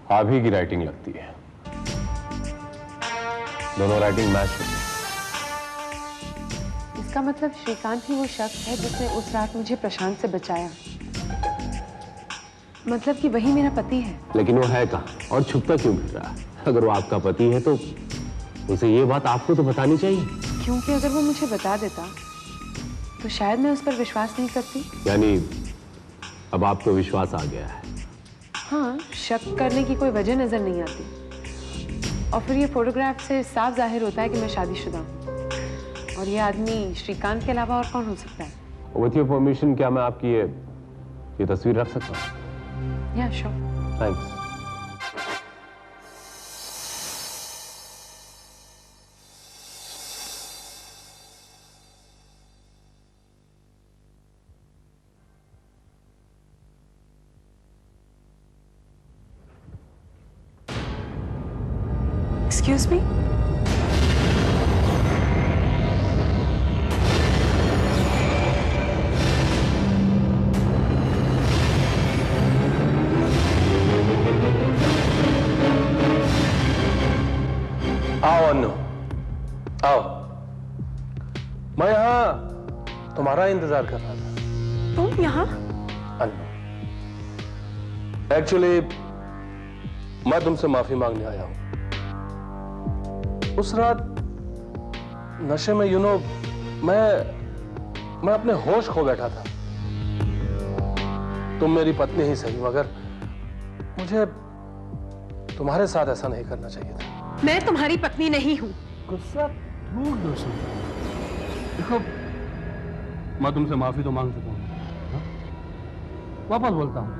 आप ही की राइटिंग लगती है। दोनों राइटिंग मैच होती है। इसका मतलब श्रीकांत ही वो शख्स है जिसने उस रात मुझे प्रशांत से बचाया। मतलब कि वही मेरा पति है। लेकिन वो है कहाँ और छुपता क्यों फिर रहा है? अगर वो आपका पति है तो उसे ये बात आपको तो बतानी चाहिए। क्योंकि अगर वो मुझे बता देता तो शायद मैं उस पर विश्वास नहीं करती। यानी अब आपको विश्वास आ गया है? हाँ, शक करने की कोई वजह नजर नहीं आती। और फिर ये फोटोग्राफ से साफ जाहिर होता है कि मैं शादीशुदा हूँ। और ये आदमी श्रीकांत के अलावा और कौन हो सकता है? विथ योर परमिशन क्या मैं आपकी ये तस्वीर रख सकता हूँ? या श्योर। थैंक्स। Excuse me? आओ अन्नू, आओ। मैं यहाँ तुम्हारा इंतजार कर रहा था। तुम यहाँ? अन्नू, एक्चुअली मैं तुमसे माफी मांगने आया हूं। उस रात नशे में मैं अपने होश खो बैठा था। तुम मेरी पत्नी ही सही, मगर मुझे तुम्हारे साथ ऐसा नहीं करना चाहिए था। मैं तुम्हारी पत्नी नहीं हूँ। गुस्सा थूक दो। देखो, मैं तुमसे माफी तो मांग चुका हूं, वापस बोलता हूं,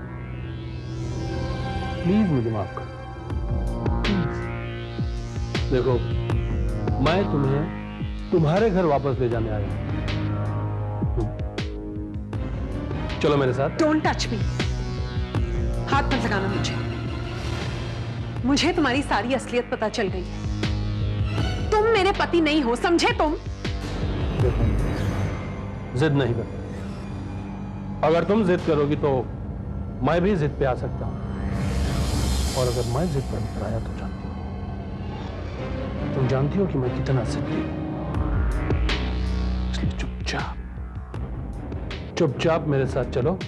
प्लीज मुझे माफ कर। देखो, मैं तुम्हें तुम्हारे घर वापस ले जाने आया हूं। चलो मेरे साथ। Don't touch me. हाथ मत लगाना मुझे। मुझे तुम्हारी सारी असलियत पता चल गई है। तुम मेरे पति नहीं हो, समझे तुम? देखो, जिद नहीं कर। अगर तुम जिद करोगी तो मैं भी जिद पे आ सकता हूं, और अगर मैं जिद पर उतर आया तो तुम जानती हो कि मैं कितना जिद्दी हूं। इसलिए चुपचाप मेरे साथ चलो,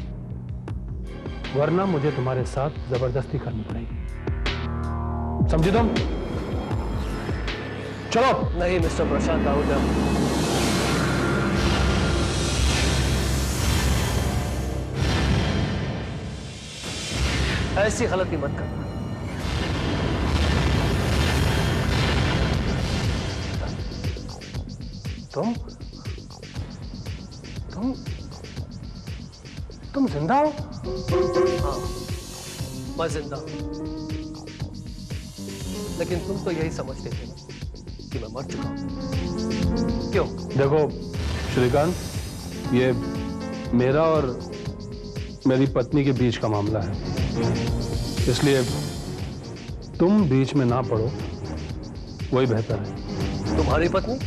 वरना मुझे तुम्हारे साथ जबरदस्ती करनी पड़ेगी। समझी तुम? चलो। नहीं मिस्टर प्रशांत आहूजा, ऐसी गलती मत करना। तुम जिंदा हो? हाँ, मैं जिंदा हूं, लेकिन तुम तो यही समझते थे कि मैं मर चुका हूं। क्यों? देखो श्रीकांत, ये मेरा और मेरी पत्नी के बीच का मामला है, इसलिए तुम बीच में ना पड़ो, वही बेहतर है। तुम्हारी पत्नी?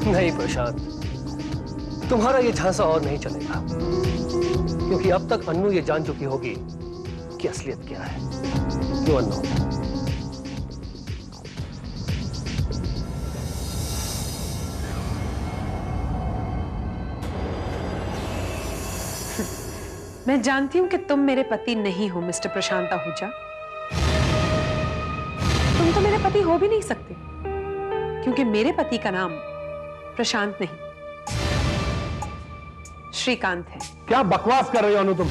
नहीं प्रशांत, तुम्हारा ये झांसा और नहीं चलेगा, क्योंकि अब तक अन्नू ये जान चुकी होगी कि असलियत क्या है। क्यों अन्नू? मैं जानती हूं कि तुम मेरे पति नहीं हो मिस्टर प्रशांत आहूजा। तुम तो मेरे पति हो भी नहीं सकते, क्योंकि मेरे पति का नाम प्रशांत नहीं, श्रीकांत है। क्या बकवास कर रही हो अनु? तुम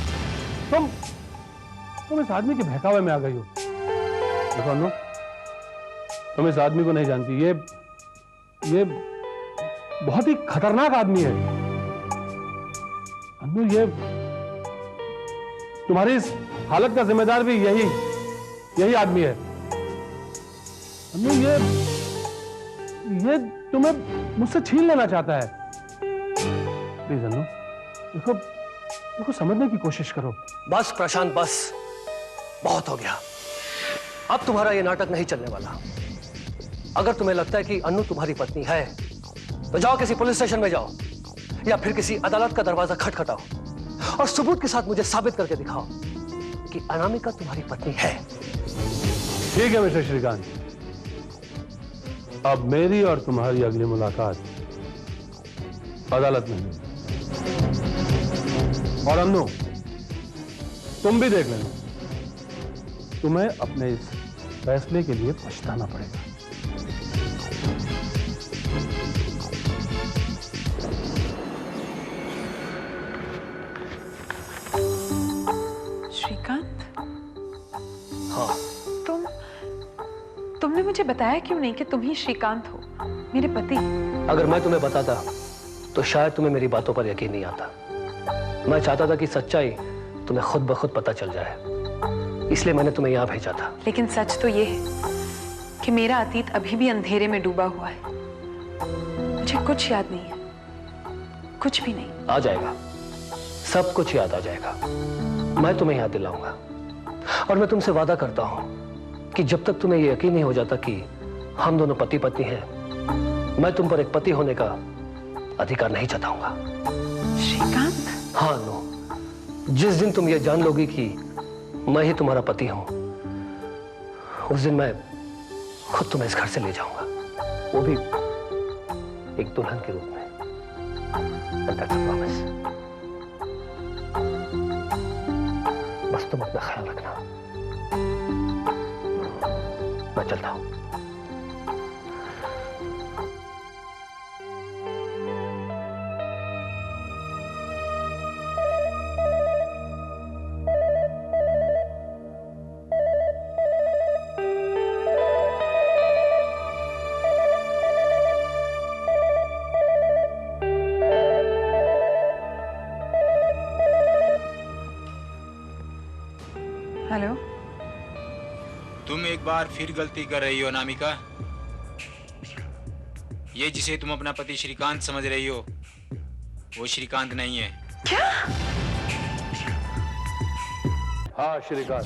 इस आदमी के बहकावे में आ गई हो। देखो अनु, तुम इस आदमी को नहीं जानती। ये बहुत ही खतरनाक आदमी है। अनु, ये तुम्हारी इस हालत का जिम्मेदार भी यही आदमी है। अनु, ये तुम्हें मुझसे छीन लेना चाहता है। प्लीज अनु, देखो समझने की कोशिश करो। बस प्रशांत, बस बहुत हो गया। अब तुम्हारा ये नाटक नहीं चलने वाला। अगर तुम्हें लगता है कि अन्नू तुम्हारी पत्नी है, तो जाओ किसी पुलिस स्टेशन में जाओ, या फिर किसी अदालत का दरवाजा खटखटाओ और सबूत के साथ मुझे साबित करके दिखाओ कि अनामिका तुम्हारी पत्नी है। ठीक है मिस्टर श्रीकांत, अब मेरी और तुम्हारी अगली मुलाकात अदालत में होगी। और अन्नू, तुम भी देख लेना, तुम्हें अपने इस फैसले के लिए पछताना पड़ेगा। श्रीकांत, हाँ, तुमने मुझे बताया क्यों नहीं कि तुम ही श्रीकांत हो, मेरे पति? अगर मैं तुम्हें बताता तो शायद तुम्हें मेरी बातों पर यकीन नहीं आता। मैं चाहता था कि सच्चाई तुम्हें खुद ब खुद पता चल जाए, इसलिए मैंने तुम्हें यहां भेजा था। लेकिन सच तो ये है कि मेरा अतीत अभी भी अंधेरे में डूबा हुआ है। मुझे कुछ याद नहीं है, कुछ भी नहीं। आ जाएगा, सब कुछ याद आ जाएगा। मैं तुम्हें याद दिलाऊंगा और मैं तुमसे वादा करता हूं कि जब तक तुम्हें यह यकीन नहीं हो जाता कि हम दोनों पति पत्नी हैं, मैं तुम पर एक पति होने का अधिकार नहीं जताऊंगा। श्रीकांत? हाँ नो, जिस दिन तुम ये जान लोगी कि मैं ही तुम्हारा पति हूं, उस दिन मैं खुद तुम्हें इस घर से ले जाऊंगा, वो भी एक दुल्हन के रूप में। And that's a promise. बस तुम अपना ख्याल रखना। मैं चलता हूं। हेलो? तुम एक बार फिर गलती कर रही हो अनामिका। ये जिसे तुम अपना पति श्रीकांत समझ रही हो, वो श्रीकांत नहीं है। क्या? हाँ श्रीकांत,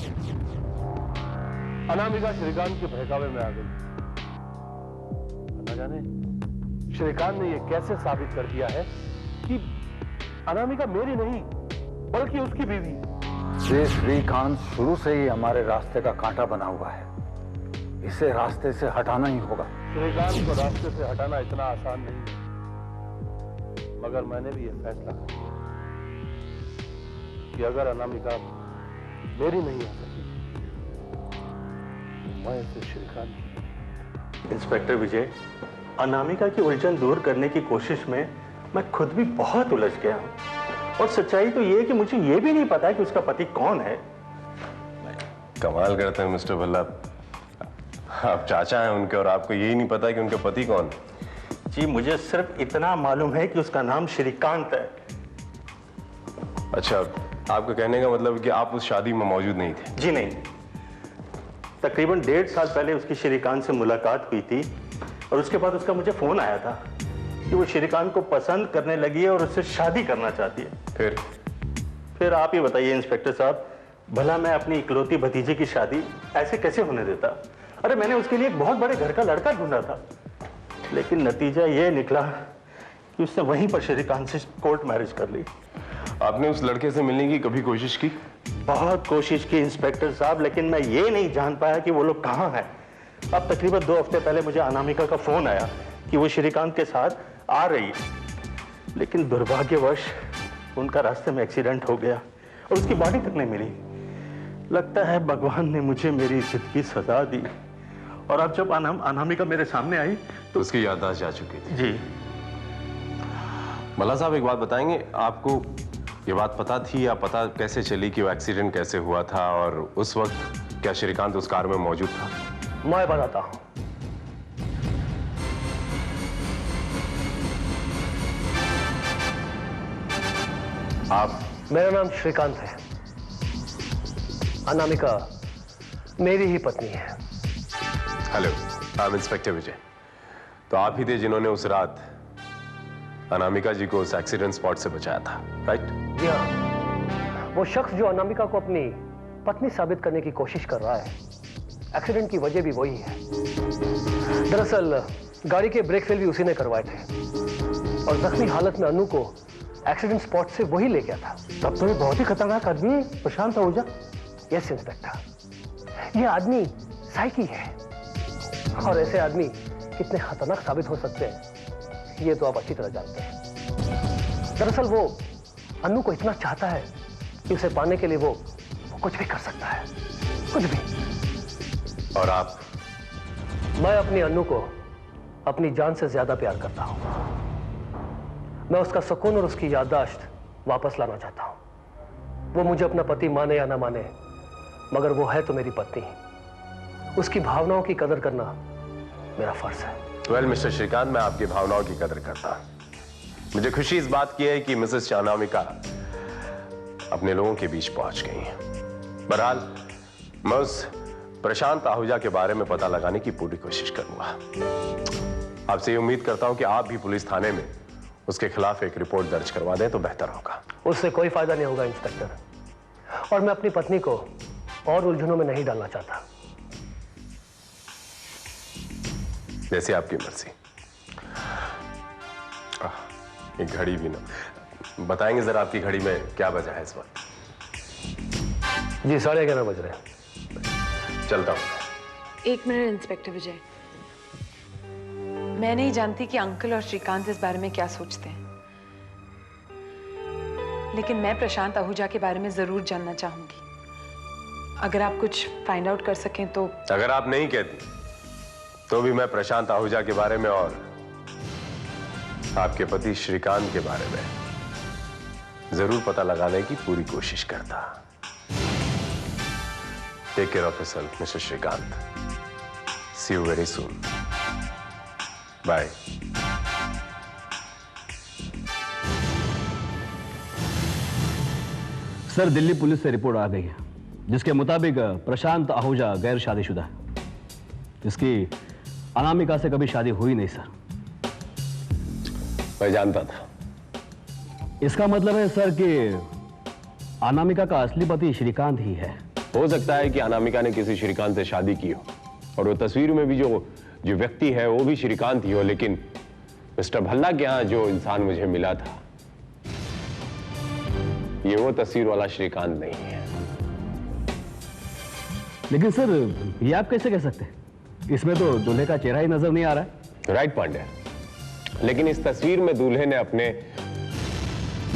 अनामिका श्रीकांत के बहकावे में आ गई। ना जाने श्रीकांत ने यह कैसे साबित कर दिया है कि अनामिका मेरी नहीं बल्कि उसकी बीवी। ये श्रीकांत शुरू से ही हमारे रास्ते का कांटा बना हुआ है, इसे रास्ते से हटाना ही होगा। श्रीकांत को रास्ते से हटाना इतना आसान नहीं है, मगर मैंने भी यह फैसला किया कि अगर अनामिका मेरी नहीं हो सकी तो मैं इसे श्रीकांत। इंस्पेक्टर विजय, अनामिका की उलझन दूर करने की कोशिश में मैं खुद भी बहुत उलझ गया हूं, और सच्चाई तो ये है कि मुझे ये भी नहीं पता कि उसका पति कौन है। कमाल करते हैं मिस्टर भल्ला, आप चाचा हैं उनके और आपको यही नहीं पता कि उनका पति कौन है। जी मुझे सिर्फ इतना मालूम है कि उसका नाम श्रीकांत है। अच्छा, आपका कहने का मतलब है कि आप उस शादी में मौजूद नहीं थे? जी नहीं, तकरीबन 1.5 साल पहले उसकी श्रीकांत से मुलाकात हुई थी और उसके बाद उसका मुझे फोन आया था कि वो श्रीकांत को पसंद करने लगी है और उससे शादी करना चाहती है। फिर आप ही बताइए इंस्पेक्टर साहब, भला मैं अपनी इकलौती भतीजे की शादी ऐसे कैसे होने देता? अरे मैंने उसके लिए एक बहुत बड़े घर का लड़का ढूंढा था, लेकिन नतीजा ये निकला कि उसने वहीं पर श्रीकांत से कोर्ट मैरिज कर ली। आपने उस लड़के से मिलने की कभी कोशिश की? बहुत कोशिश की इंस्पेक्टर साहब, लेकिन मैं ये नहीं जान पाया कि वो लोग कहाँ हैं। अब तकरीबन 2 हफ्ते पहले मुझे अनामिका का फोन आया कि वो श्रीकांत के साथ आ रही है, लेकिन दुर्भाग्यवश उनका रास्ते में एक्सीडेंट हो गया और उसकी बॉडी तक नहीं मिली। लगता है भगवान ने मुझे मेरी इज्जत की सजा दी, और अब जब अनामिका मेरे सामने आई तो उसकी याददाश्त जा चुकी थी। जी मल्ला साहब, एक बात बताएंगे, आपको ये बात पता थी या पता कैसे चली कि वो एक्सीडेंट कैसे हुआ था, और उस वक्त क्या श्रीकांत उस कार में मौजूद था? मैं बताता हूं। आप? मेरा नाम श्रीकांत है, अनामिका मेरी ही पत्नी है। हेलो, आई एम इंस्पेक्टर विजय। तो आप ही थे जिन्होंने उस रात अनामिका जी को उस एक्सीडेंट स्पॉट से बचाया था, राइट? जी हाँ, वो शख्स जो अनामिका को अपनी पत्नी साबित करने की कोशिश कर रहा है, एक्सीडेंट की वजह भी वही है। दरअसल गाड़ी के ब्रेक फेल भी उसी ने करवाए थे, और जख्मी हालत में अनु को एक्सीडेंट स्पॉट से वही ले गया था। तब तो ये बहुत ही खतरनाक आदमी है प्रशांत आहूजा। यस इंस्पेक्टर, ये आदमी साइकी है, और ऐसे आदमी कितने खतरनाक साबित हो सकते हैं ये तो आप अच्छी तरह जानते हैं। दरअसल वो अन्नू को इतना चाहता है कि उसे पाने के लिए वो कुछ भी कर सकता है, कुछ भी। और आप? मैं अपनी अन्नू को अपनी जान से ज्यादा प्यार करता हूं। मैं उसका सुकून और उसकी याददाश्त वापस लाना चाहता हूं। वो मुझे अपना पति माने या ना माने, मगर वो है तो मेरी पत्नी। उसकी भावनाओं की कदर करना मेरा फर्ज है। वेल मिस्टर श्रीकांत, मैं आपकी भावनाओं की कदर करता हूं। मुझे खुशी इस बात की है कि मिसेस अनामिका अपने लोगों के बीच पहुंच गई हैं। बहरहाल मैं उस प्रशांत आहूजा के बारे में पता लगाने की पूरी कोशिश करूंगा। आपसे उम्मीद करता हूं कि आप भी पुलिस थाने में उसके खिलाफ एक रिपोर्ट दर्ज करवा दें तो बेहतर होगा। उससे कोई फायदा नहीं होगा इंस्पेक्टर, और मैं अपनी पत्नी को और उलझनों में नहीं डालना चाहता। जैसे आपकी मर्जी। एक घड़ी भी ना बताएंगे जरा, आपकी घड़ी में क्या बजा है इस वक्त? जी 11:30 बज रहे हैं। चलता हूं। एक मिनट इंस्पेक्टर विजय, मैं नहीं जानती कि अंकल और श्रीकांत इस बारे में क्या सोचते हैं, लेकिन मैं प्रशांत आहूजा के बारे में जरूर जानना चाहूंगी। अगर आप कुछ फाइंड आउट कर सकें तो। अगर आप नहीं कहती तो भी मैं प्रशांत आहूजा के बारे में और आपके पति श्रीकांत के बारे में जरूर पता लगाने की पूरी कोशिश करता। Take care of yourself mister Shrikant. See you very soon. Bye. Sir, Delhi police से रिपोर्ट आ गई है जिसके मुताबिक प्रशांत आहूजा गैर शादीशुदा है। इसकी अनामिका से कभी शादी हुई नहीं सर। मैं जानता था। इसका मतलब है सर कि अनामिका का असली पति श्रीकांत ही है। हो सकता है कि अनामिका ने किसी श्रीकांत से शादी की हो और वो तस्वीर में भी जो व्यक्ति है वो भी श्रीकांत ही हो, लेकिन मिस्टर भल्ला के यहां जो इंसान मुझे मिला था ये वो तस्वीर वाला श्रीकांत नहीं है। लेकिन सर, ये आप कैसे कह सकते हैं? इसमें तो दूल्हे का चेहरा ही नजर नहीं आ रहा है। राइट पांडे, लेकिन इस तस्वीर में दूल्हे ने अपने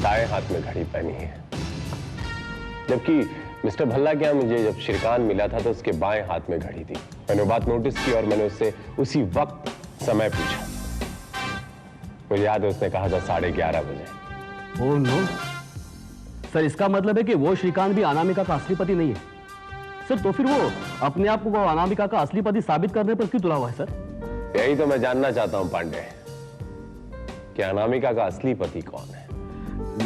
दाएं हाथ में घड़ी पहनी है, जबकि मिस्टर भल्ला के यहां मुझे जब श्रीकांत मिला था तो उसके बाएं हाथ में घड़ी थी। मैंने बात नोटिस की और मैंने उससे उसी वक्त समय पूछा। मुझे याद है उसने कहा था 11:30 बजे। ओह नो सर, इसका मतलब है कि वो श्रीकांत भी अनामिका का असली पति नहीं है सर। तो फिर वो अपने आप को अनामिका का असली पति साबित करने पर क्यों तुला हुआ है सर? यही तो मैं जानना चाहता हूं पांडे कि अनामिका का असली पति कौन है।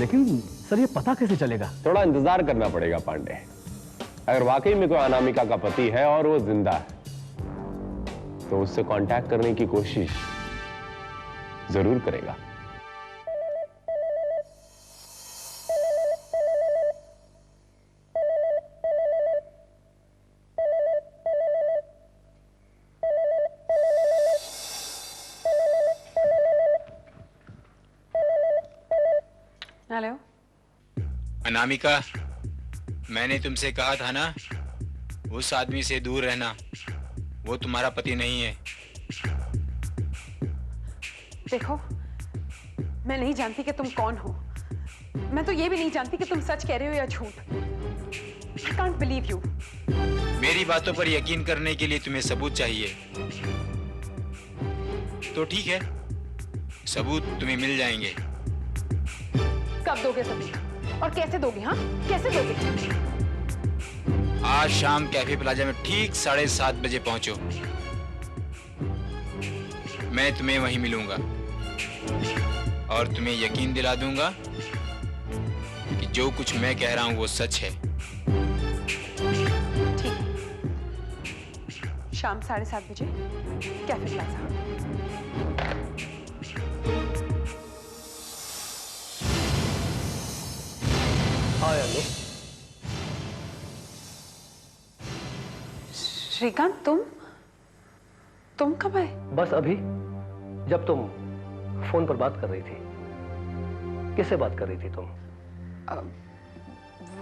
लेकिन सर, ये पता कैसे चलेगा? थोड़ा इंतजार करना पड़ेगा पांडे। अगर वाकई में कोई अनामिका का पति है और वो जिंदा है तो उससे कांटेक्ट करने की कोशिश जरूर करेगा। हेलो अनामिका, मैंने तुमसे कहा था ना उस आदमी से दूर रहना, वो तुम्हारा पति नहीं है। देखो, मैं नहीं जानती कि तुम कौन हो। मैं तो ये भी नहीं जानती कि तुम सच कह रहे हो या झूठ। I can't believe you। मेरी बातों पर यकीन करने के लिए तुम्हें सबूत चाहिए, तो ठीक है, सबूत तुम्हें मिल जाएंगे। कब दोगे सबूत और कैसे दोगे? हाँ, कैसे दोगे? आज शाम कैफे प्लाजा में ठीक 7:30 बजे पहुंचो। मैं तुम्हें वहीं मिलूंगा और तुम्हें यकीन दिला दूंगा कि जो कुछ मैं कह रहा हूं वो सच है। ठीक है, शाम 7:30 बजे कैफे प्लाजा। हाँ यार, श्रीकांत, तुम कब आए? बस अभी, जब तुम फोन पर बात कर रही थी। किससे बात कर रही थी तुम?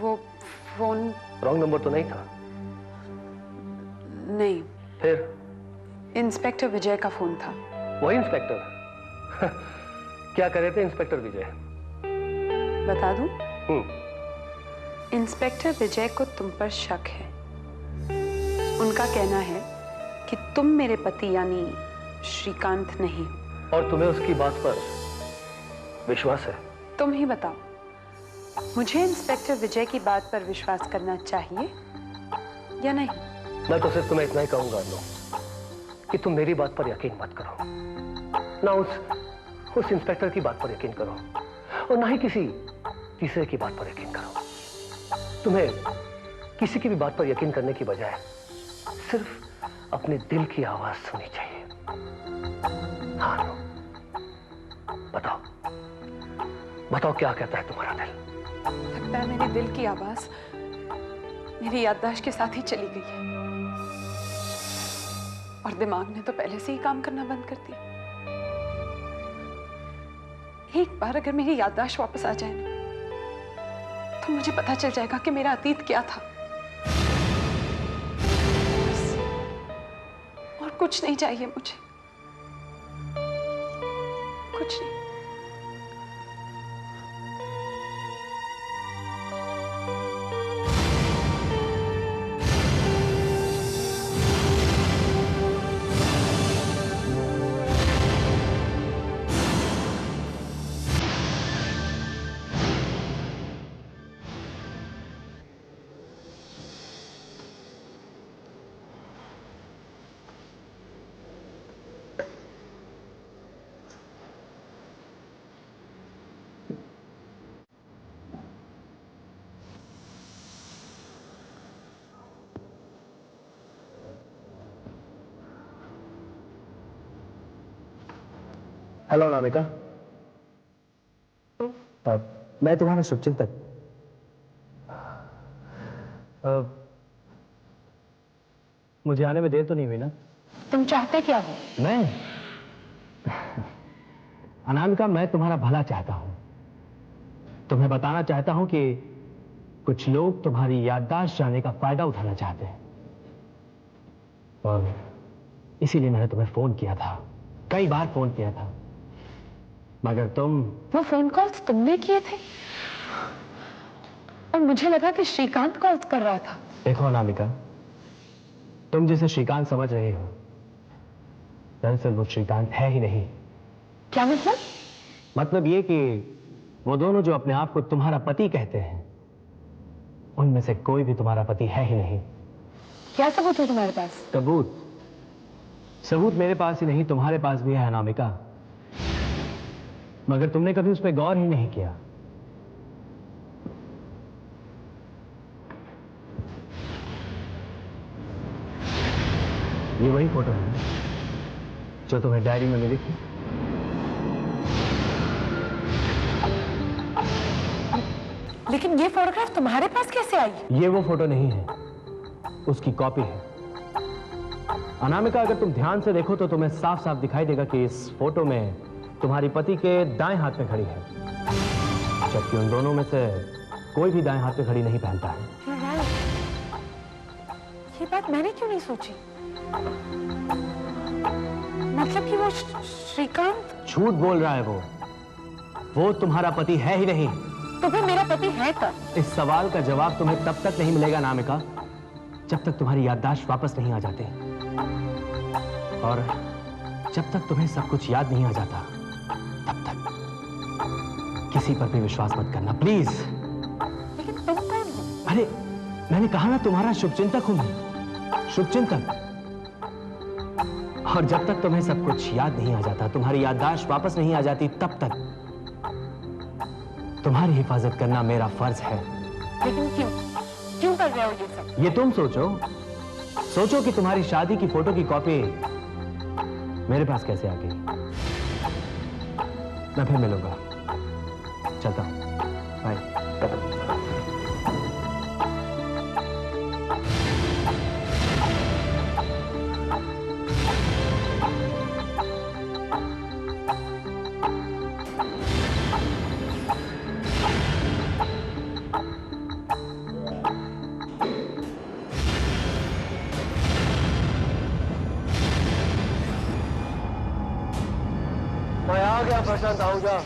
वो फोन रॉन्ग नंबर तो नहीं था? नहीं। फिर इंस्पेक्टर विजय का फोन था। वही इंस्पेक्टर? क्या कर रहे थे इंस्पेक्टर विजय? बता दूं? इंस्पेक्टर विजय को तुम पर शक है। उनका कहना है कि तुम मेरे पति यानी श्रीकांत नहीं हो। और तुम्हें उसकी बात पर विश्वास है? तुम ही बताओ, मुझे इंस्पेक्टर विजय की बात पर विश्वास करना चाहिए या नहीं? मैं तो सिर्फ तुम्हें इतना ही कहूंगा अनु, कि तुम मेरी बात पर यकीन मत करो, ना उस इंस्पेक्टर की बात पर यकीन करो, और ना ही किसी तीसरे की बात पर यकीन करो। तुम्हें किसी की भी बात पर यकीन करने की बजाय सिर्फ अपने दिल की आवाज सुननी चाहिए। हाँ अनु, बताओ क्या कहता है तुम्हारा दिल? लगता है मेरे दिल की आवाज मेरी याददाश्त के साथ ही चली गई है, और दिमाग ने तो पहले से ही काम करना बंद कर दिया। एक बार अगर मेरी याददाश्त वापस आ जाए ना, तो मुझे पता चल जाएगा कि मेरा अतीत क्या था। बस, और कुछ नहीं चाहिए मुझे, कुछ नहीं। हेलो अनामिका। मैं तुम्हारा शुभचिंतक। मुझे आने में देर तो नहीं हुई ना? तुम चाहते क्या हो? मैं अनामिका, मैं तुम्हारा भला चाहता हूं। तुम्हें बताना चाहता हूं कि कुछ लोग तुम्हारी याददाश्त जाने का फायदा उठाना चाहते हैं, और इसीलिए मैंने तुम्हें फोन किया था, कई बार फोन किया था, मगर तुम। वो फोन कॉल्स तुमने किए थे, और मुझे लगा कि श्रीकांत कॉल कर रहा था। देखो अनामिका, तुम जिसे श्रीकांत समझ रहे हो, दरअसल वो श्रीकांत है ही नहीं। क्या मतलब? मतलब ये कि वो दोनों जो अपने आप को तुम्हारा पति कहते हैं, उनमें से कोई भी तुम्हारा पति है ही नहीं। क्या सबूत है तुम्हारे पास? सबूत मेरे पास ही नहीं, तुम्हारे पास भी है अनामिका, मगर तुमने कभी उस पर गौर ही नहीं किया। ये वही फोटो है जो तुम्हें डायरी में मिली थी। लेकिन ये फोटोग्राफ तुम्हारे पास कैसे आई? ये वो फोटो नहीं है, उसकी कॉपी है। अनामिका, अगर तुम ध्यान से देखो तो तुम्हें साफ साफ दिखाई देगा कि इस फोटो में तुम्हारी पति के दाएं हाथ में घड़ी है, जबकि उन दोनों में से कोई भी दाएं हाथ में घड़ी नहीं पहनता है। ये बात मैंने क्यों नहीं सोची? मतलब कि वो श्रीकांत झूठ बोल रहा है। वो तुम्हारा पति है ही नहीं। तो फिर मेरा पति है कब? इस सवाल का जवाब तुम्हें तब तक नहीं मिलेगा अनामिका, जब तक तुम्हारी याददाश्त वापस नहीं आ जाती, और जब तक तुम्हें सब कुछ याद नहीं आ जाता, तब तक किसी पर भी विश्वास मत करना, प्लीज। लेकिन तुम कौन हो? अरे मैंने कहा ना, तुम्हारा शुभचिंतक हूं मैं, शुभचिंतक। और जब तक तुम्हें सब कुछ याद नहीं आ जाता, तुम्हारी याददाश्त वापस नहीं आ जाती, तब तक तुम्हारी हिफाजत करना मेरा फर्ज है। लेकिन क्यों कर रहे हो ये सब? ये तुम सोचो कि तुम्हारी शादी की फोटो की कॉपी मेरे पास कैसे आ गई। मैं फिर मिलूंगा, चलता हूं, bye. Prashant Ahuja.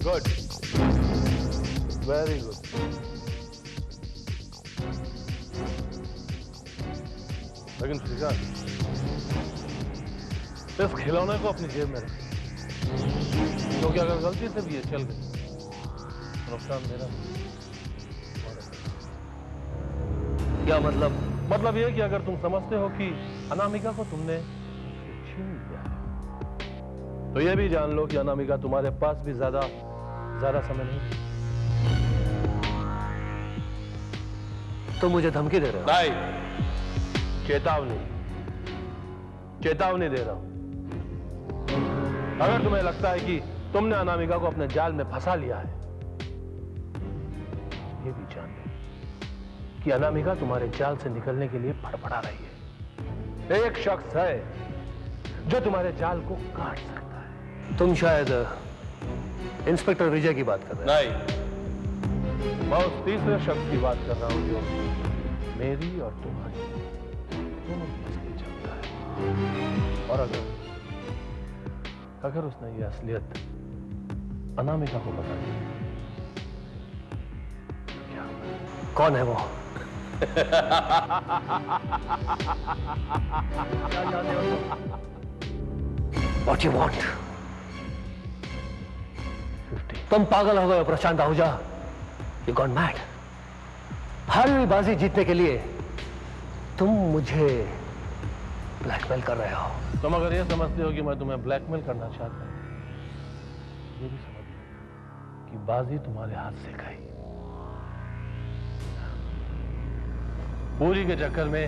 Good, very good. लेकिन श्रीकांत, इस खिलौने को अपनी जेब में रख, क्योंकि अगर गलती से भी ये चल गई तो नुकसान मेरा। क्या मतलब? मतलब ये कि अगर तुम समझते हो कि अनामिका को तुमने छीन लिया है, तो ये भी जान लो कि अनामिका तुम्हारे पास भी ज्यादा समय नहीं। तुम मुझे धमकी दे रहे हो? नहीं, चेतावनी दे रहा हूं। अगर तुम्हें लगता है कि तुमने अनामिका को अपने जाल में फंसा लिया है, ये भी जान लो कि अनामिका तुम्हारे जाल से निकलने के लिए फड़फड़ा रही है। एक शख्स है जो तुम्हारे जाल को काट सकता है। तुम शायद इंस्पेक्टर विजय की बात कर रहे हो। नहीं, मैं उस तीसरे शख्स की बात कर रहा हूं जो मेरी और तुम्हारी दोनों की असलियत जानता है। और अगर उसने ये असलियत अनामिका को बता दी, क्या होगा? कौन है वो? What you want? तुम पागल हो गए हो प्रशांत आहूजा। You gone mad? हारी हुई बाजी जीतने के लिए तुम मुझे ब्लैकमेल कर रहे हो। तुम अगर ये समझते हो कि मैं तुम्हें ब्लैकमेल करना चाहता हूं, ये भी समझ लो कि बाजी तुम्हारे हाथ से गई। पूरी के चक्कर में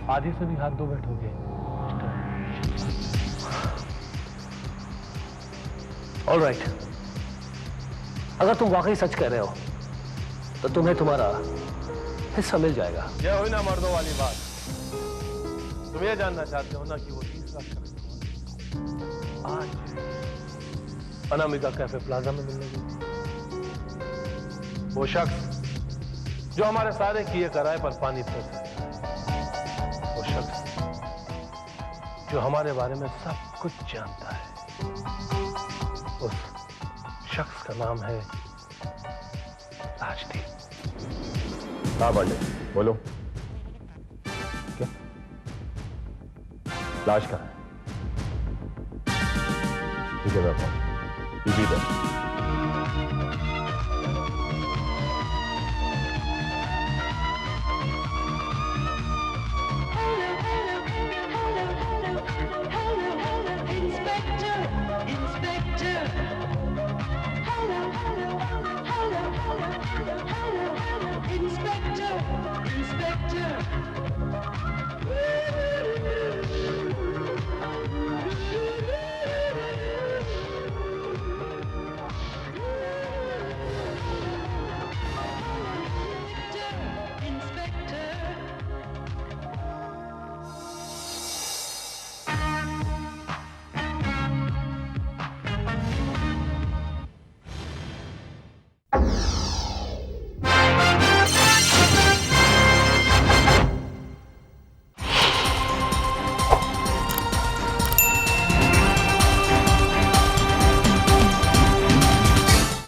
आधी से भी हाथ धो बैठोगे। All right. अगर तुम वाकई सच कह रहे हो तो तुम्हें तुम्हारा हिस्सा मिल जाएगा। यह हुई ना मर्दों वाली बात। तुम ये जानना चाहते हो ना कि वो तीसरा शख्स आज अनामिका कैफे प्लाजा में मिलने गई। वो शख्स जो हमारे सारे किए कराए पर पानी फेर सकता है। वो शख्स जो हमारे बारे में सब कुछ जानता है। उस शख्स का नाम है राजदीप। हाँ पांडे, बोलो। क्या? लाश कहाँ है? ठीक है, मैं इधर